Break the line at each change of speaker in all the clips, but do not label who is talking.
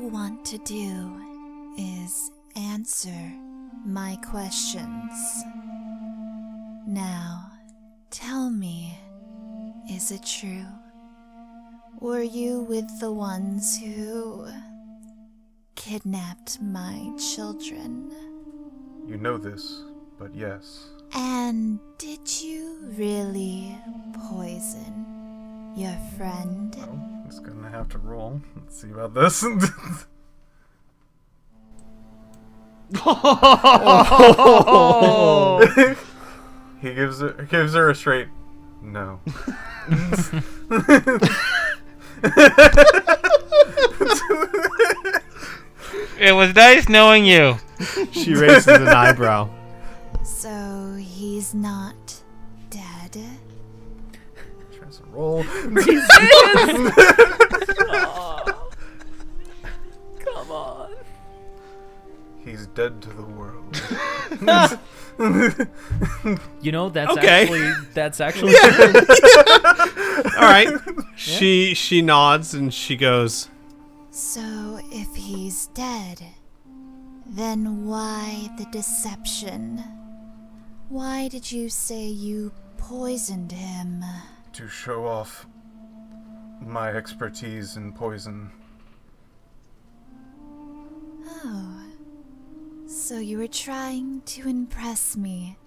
want to do is answer my questions. Now, tell me, is it true? Were you with the ones who kidnapped my children?
You know this, but yes.
And did you really poison your friend?
Well, it's gonna have to roll. Let's see about this. He gives her a straight no.
It was nice knowing you.
She raises an eyebrow.
So he's not dead?
Tries to roll.
Come on.
He's dead to the world.
You know, that's
Okay.
actually
All right. She nods and she goes,
So if he's dead, then why the deception? Why did you say you poisoned him?
To show off my expertise in poison.
Oh, so you were trying to impress me.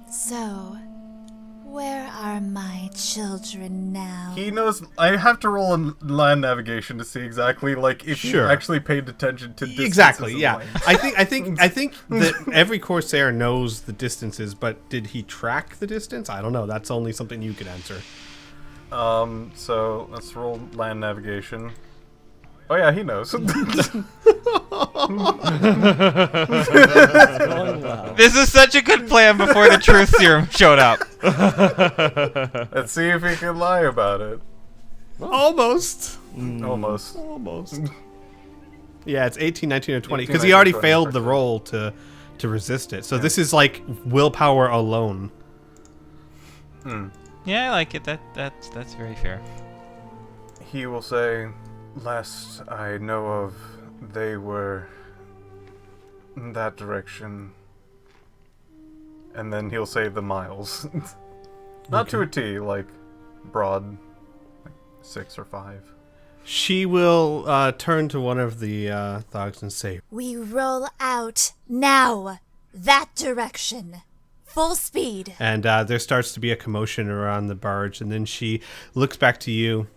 So, where are my children now?
He knows. I have to roll a land navigation to see exactly, like, if
Sure.
you actually paid attention to distances.
exactly,
and
yeah.
lengths.
I think that every Corsair knows the distances, but did he track the distance? I don't know. That's only something you could answer.
So let's roll land navigation. Oh yeah, he knows.
This is such a good plan before the truth serum showed up.
Let's see if he can lie about it.
Almost.
Almost.
Yeah, it's 18, 19, or 20.
18,
Because he already
19,
failed the
20.
roll to resist it. So this is like willpower alone.
Yeah, I like it. That's very fair.
He will say, last I know of, they were in that direction. And then he'll say the miles. Not to a T, like broad, like 6 or 5.
She will turn to one of the thugs and say,
We roll out now! That direction! Full speed!
and there starts to be a commotion around the barge, and then she looks back to you,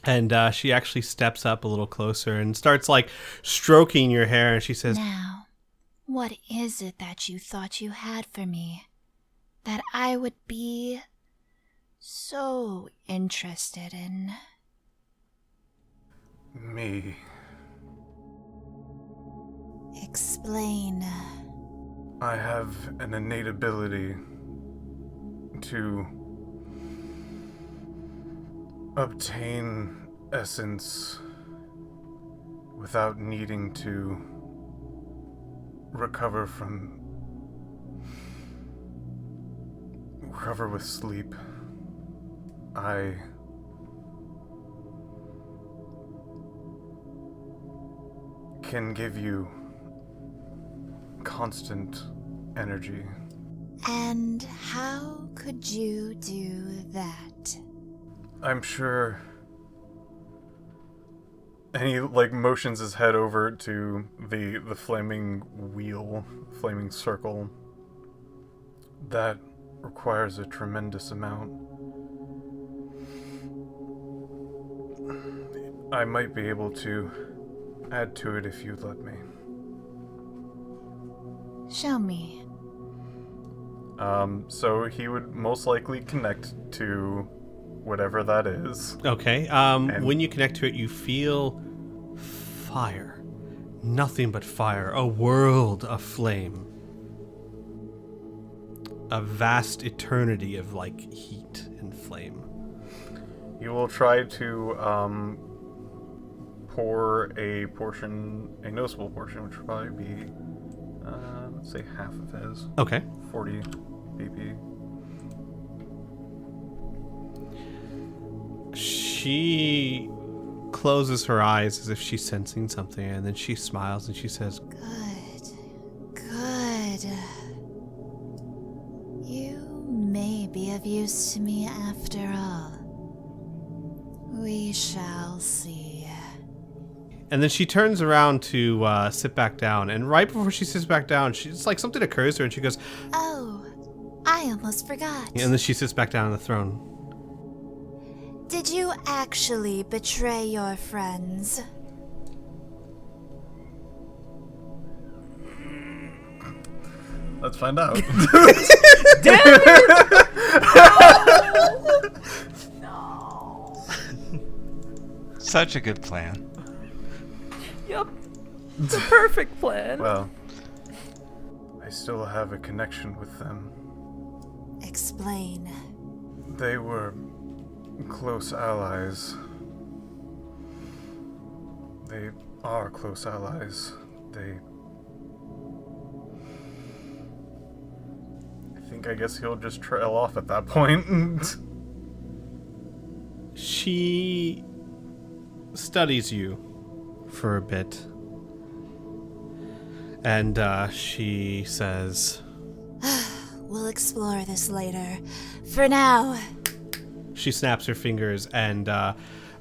and she actually steps up a little closer and starts like stroking your hair, and she says,
Now, what is it that you thought you had for me? That I would be so interested in?
Me.
Explain.
I have an innate ability to obtain essence without needing to recover with sleep. I can give you constant energy.
And how could you do that?
I'm sure. And he like motions his head over to the flaming wheel, flaming circle. That requires a tremendous amount. I might be able to add to it if you'd let me.
Show me.
So he would most likely connect to whatever that is.
okay. When you connect to it, you feel fire. Nothing but fire. A world of flame. A vast eternity of like heat and flame.
You will try to pour a noticeable portion, which would probably be, let's say half of his.
Okay.
40 BP.
She closes her eyes as if she's sensing something, and then she smiles and she says,
Good. Good. You may be of use to me after all. We shall see.
and then she turns around to sit back down, and right before she sits back down, she's like, something occurs to her, and she goes,
Oh, I almost forgot.
and then she sits back down on the throne.
Did you actually betray your friends?
Let's find out.
Such a good plan.
Yup. The perfect plan.
Well, I still have a connection with them.
Explain.
They were close allies. They are close allies. I guess he'll just trail off at that point.
She studies you for a bit, and she says,
We'll explore this later. For now,
she snaps her fingers, and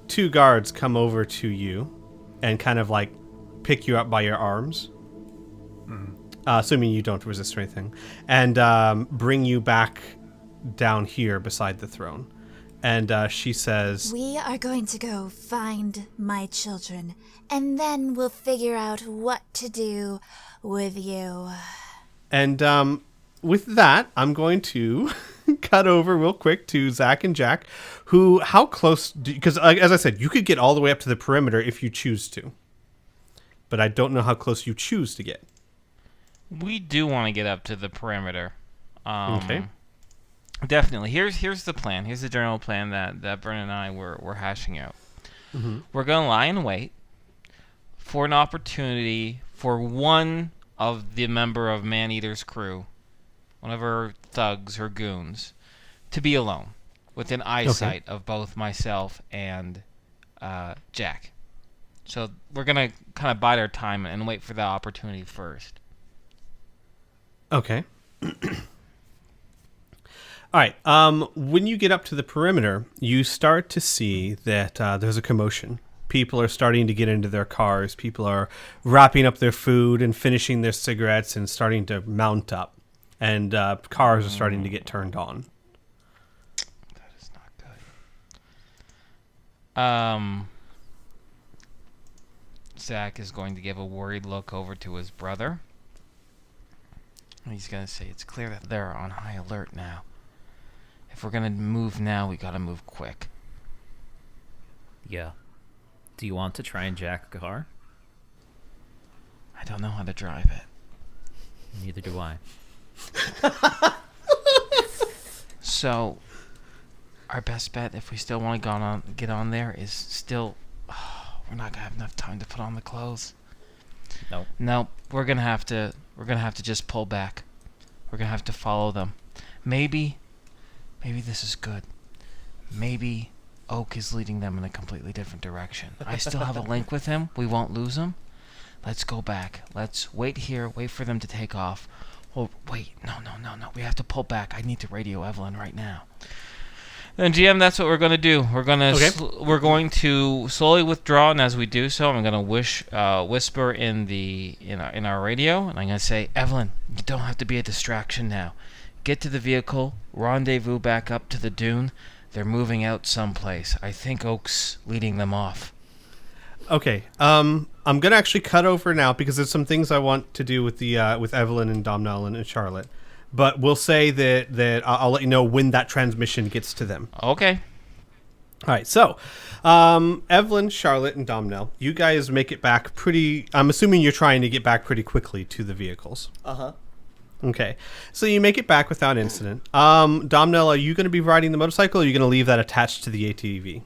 two guards come over to you and kind of like pick you up by your arms, assuming you don't resist or anything, and bring you back down here beside the throne. And she says,
we are going to go find my children, and then we'll figure out what to do with you.
and with that, I'm going to cut over real quick to Zach and Jack, who, how close, because as I said, you could get all the way up to the perimeter if you choose to. But I don't know how close you choose to get.
We do want to get up to the perimeter.
Okay.
Definitely. Here's the plan. Here's the general plan that Vern and I were hashing out.
Mm-hmm.
We're going to lie in wait for an opportunity for one of the member of Man-Eater's crew, one of her thugs, her goons, to be alone within eyesight of both myself and Jack. So we're going to kind of bide our time and wait for that opportunity first.
Okay. All right. When you get up to the perimeter, you start to see that there's a commotion. People are starting to get into their cars. People are wrapping up their food and finishing their cigarettes and starting to mount up. And cars are starting to get turned on.
That is not good. Zach is going to give a worried look over to his brother. He's going to say, it's clear that they're on high alert now. If we're going to move now, we got to move quick.
Yeah. Do you want to try and jack a car?
I don't know how to drive it.
Neither do I.
So, our best bet, if we still want to get on there, is still... we're not going to have enough time to put on the clothes. No, we're going to have to just pull back. We're going to have to follow them. Maybe this is good. Maybe Oak is leading them in a completely different direction. I still have a link with him. We won't lose him. Let's go back. Let's wait here, wait for them to take off. Oh, wait. No. We have to pull back. I need to radio Evelyn right now. Then GM, that's what we're going to do. We're going to slowly withdraw, and as we do so, I'm going to whisper in our radio, and I'm going to say, Evelyn, you don't have to be a distraction now. Get to the vehicle, rendezvous back up to the dune. They're moving out someplace. I think Oak's leading them off.
Okay. I'm going to actually cut over now because there's some things I want to do with with Evelyn and Domhnall and Charlotte. But we'll say that I'll let you know when that transmission gets to them.
Okay.
All right. So, Evelyn, Charlotte, and Domhnall, you guys make it back pretty... I'm assuming you're trying to get back pretty quickly to the vehicles.
Uh-huh.
Okay. So you make it back without incident. Domhnall, are you going to be riding the motorcycle, or are you going to leave that attached to the ATV?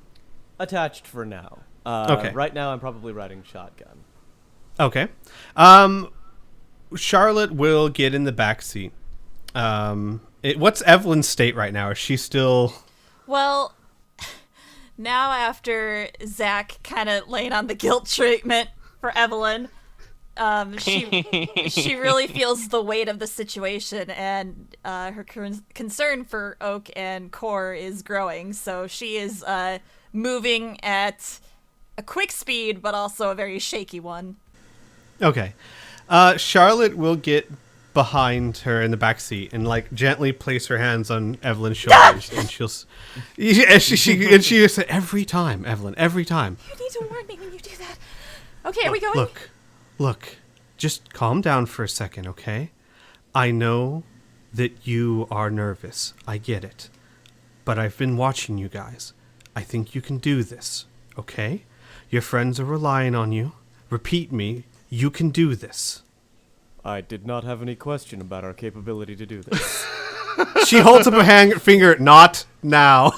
Attached for now.
Okay.
Right now I'm probably riding shotgun.
Okay. Charlotte will get in the back seat. What's Evelyn's state right now? Is she still...
Well,
now after Zach kind of laying on the guilt treatment for Evelyn, she really feels the weight of the situation, and her concern for Oak and Core is growing. So she is moving at a quick speed, but also a very shaky one.
Okay. Charlotte will get behind her in the back seat and like gently place her hands on Evelyn's shoulders, and she'll say, every time, Evelyn, every time.
You need to warn me when you do that. Okay, are we going?
Look, just calm down for a second, okay? I know that you are nervous. I get it. But I've been watching you guys. I think you can do this, okay? Your friends are relying on you. Repeat me, you can do this.
I did not have any question about our capability to do this.
She holds up a finger, not now.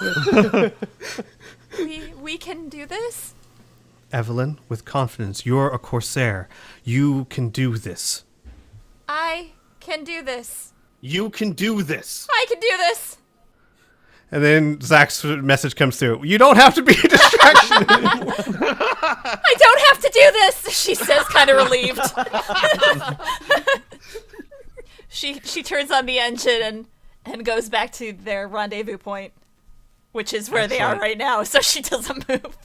We can do this?
Evelyn, with confidence, you're a Corsair. You can do this.
I can do this.
You can do this.
I can do this.
And then Zach's message comes through. You don't have to be a distraction anymore.
I don't have to do this, she says, kind of relieved. She turns on the engine and goes back to their rendezvous point, which is where they are right now, so she doesn't move.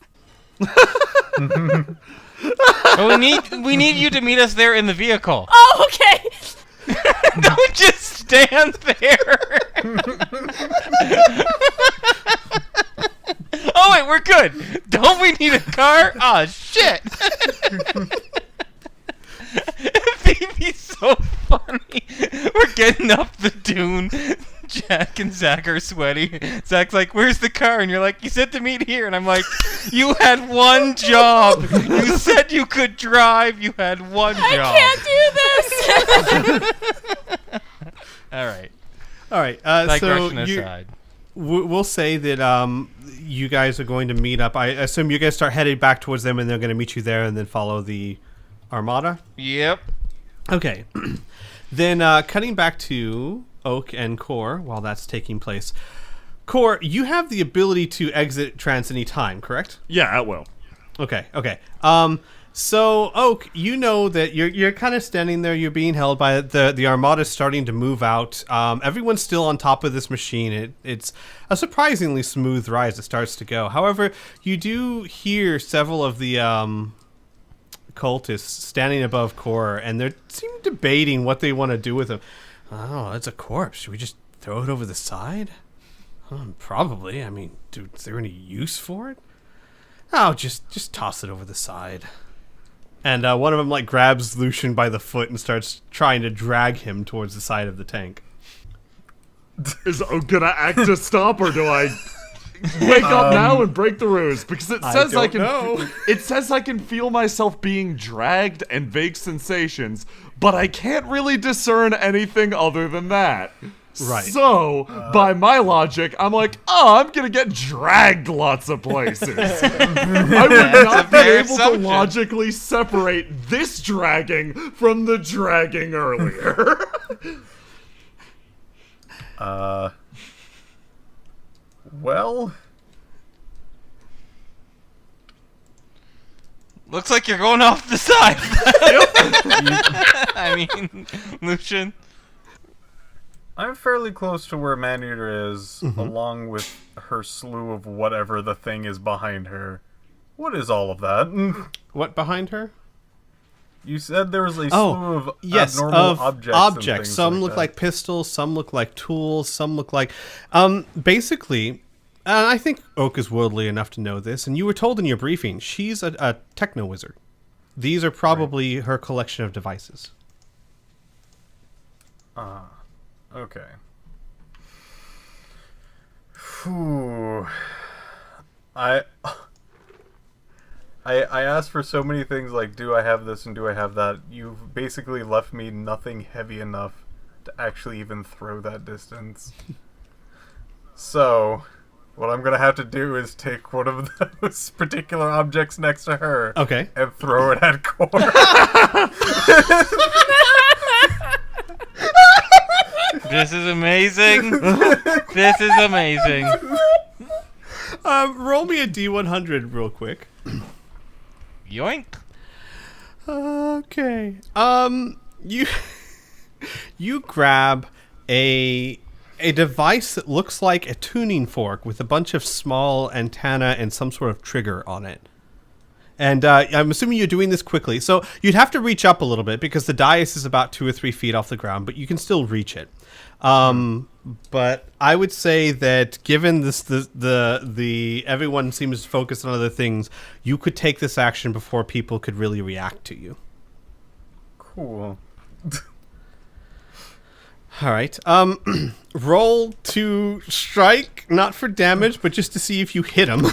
Well, we need you to meet us there in the vehicle.
Oh, okay.
Don't just stand there. Oh wait, we're good. Don't we need a car? Oh shit. It'd be so funny. We're getting up the dune. Jack and Zach are sweaty. Zach's like, where's the car? And you're like, you said to meet here. And I'm like, you had one job. You said you could drive. You had one job.
I can't do this.
All right.
So
aside.
We'll say that you guys are going to meet up. I assume you guys start heading back towards them, and they're going to meet you there and then follow the Armada?
Yep.
Okay. Then cutting back to Oak and Core while that's taking place. Core, you have the ability to exit trance any time, correct?
Yeah, at will.
Okay. So Oak, you know that you're kind of standing there. You're being held by the Armada's starting to move out. Everyone's still on top of this machine. It's a surprisingly smooth ride as it starts to go. However, you do hear several of the cultists standing above Core, and they seem debating what they want to do with him. Oh, it's a corpse. Should we just throw it over the side? Probably. I mean, dude, is there any use for it? Oh, just toss it over the side. And one of them like grabs Lucian by the foot and starts trying to drag him towards the side of the tank.
Is Oak gonna act to stop, or do I wake up now and break the ruse? Because it says I can.
Know.
It says I can feel myself being dragged and vague sensations, but I can't really discern anything other than that.
Right.
So, by my logic, I'm like, oh, I'm gonna get dragged lots of places. I would not be able to logically separate this dragging from the dragging earlier.
Well...
Looks like you're going off the side. I mean, Lucian.
I'm fairly close to where Maneater is, along with her slew of whatever the thing is behind her. What is all of that?
What behind her?
You said there was a slew of abnormal objects. And things
some
like
look
that.
like pistols, some look like tools, some look like... basically, and I think Oak is worldly enough to know this, and you were told in your briefing, she's a techno-wizard. These are probably her collection of devices.
Okay. Whew. I asked for so many things like, do I have this and do I have that? You've basically left me nothing heavy enough to actually even throw that distance. So, what I'm gonna have to do is take one of those particular objects next to her,
Okay.
and throw it at Core.
This is amazing. This is amazing.
Roll me a D100 real quick.
Yoink.
Okay. You grab a device that looks like a tuning fork with a bunch of small antenna and some sort of trigger on it. And I'm assuming you're doing this quickly. So you'd have to reach up a little bit because the dais is about 2 or 3 feet off the ground, but you can still reach it. But I would say that given this, the everyone seems focused on other things, you could take this action before people could really react to you.
Cool.
All right. Roll to strike, not for damage, but just to see if you hit him.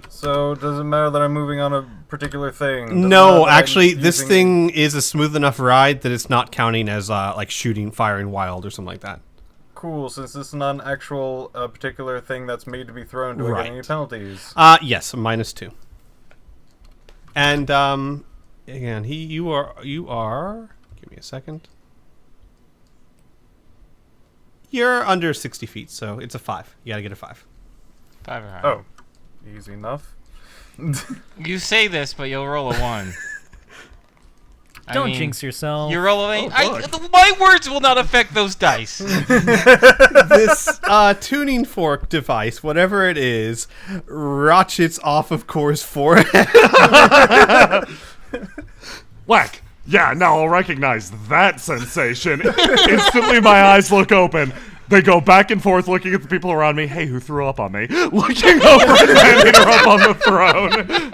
So, does it matter that I'm moving on a particular thing?
No, actually, this thing is a smooth enough ride that it's not counting as like shooting, firing wild or something like that.
Cool, since this is not an actual particular thing that's made to be thrown, do I get any penalties?
Yes, -2. And again, you are. Give me a second. You're under 60 feet, so it's a 5. You gotta get a 5.
5 or higher.
Oh, easy enough.
You say this, but you'll roll a 1.
Don't jinx yourself.
You roll a 1. My words will not affect those dice.
This tuning fork device, whatever it is, ratchets off of Core's forehead.
Whack! Yeah, now I'll recognize that sensation. Instantly, my eyes look open. They go back and forth, looking at the people around me. Hey, who threw up on me? Looking over and landing her up on the throne.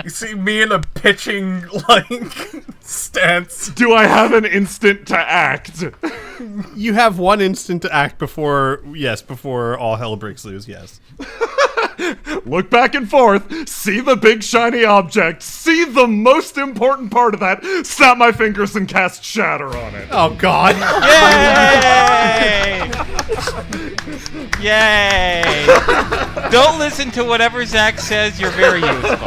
You see me in a pitching, stance.
Do I have an instant to act?
You have 1 instant to act before all hell breaks loose, yes.
Look back and forth, see the big shiny object, see the most important part of that, snap my fingers and cast Shatter on it.
Oh, God.
Yay! Yay! Don't listen to whatever Zach says, you're very useful.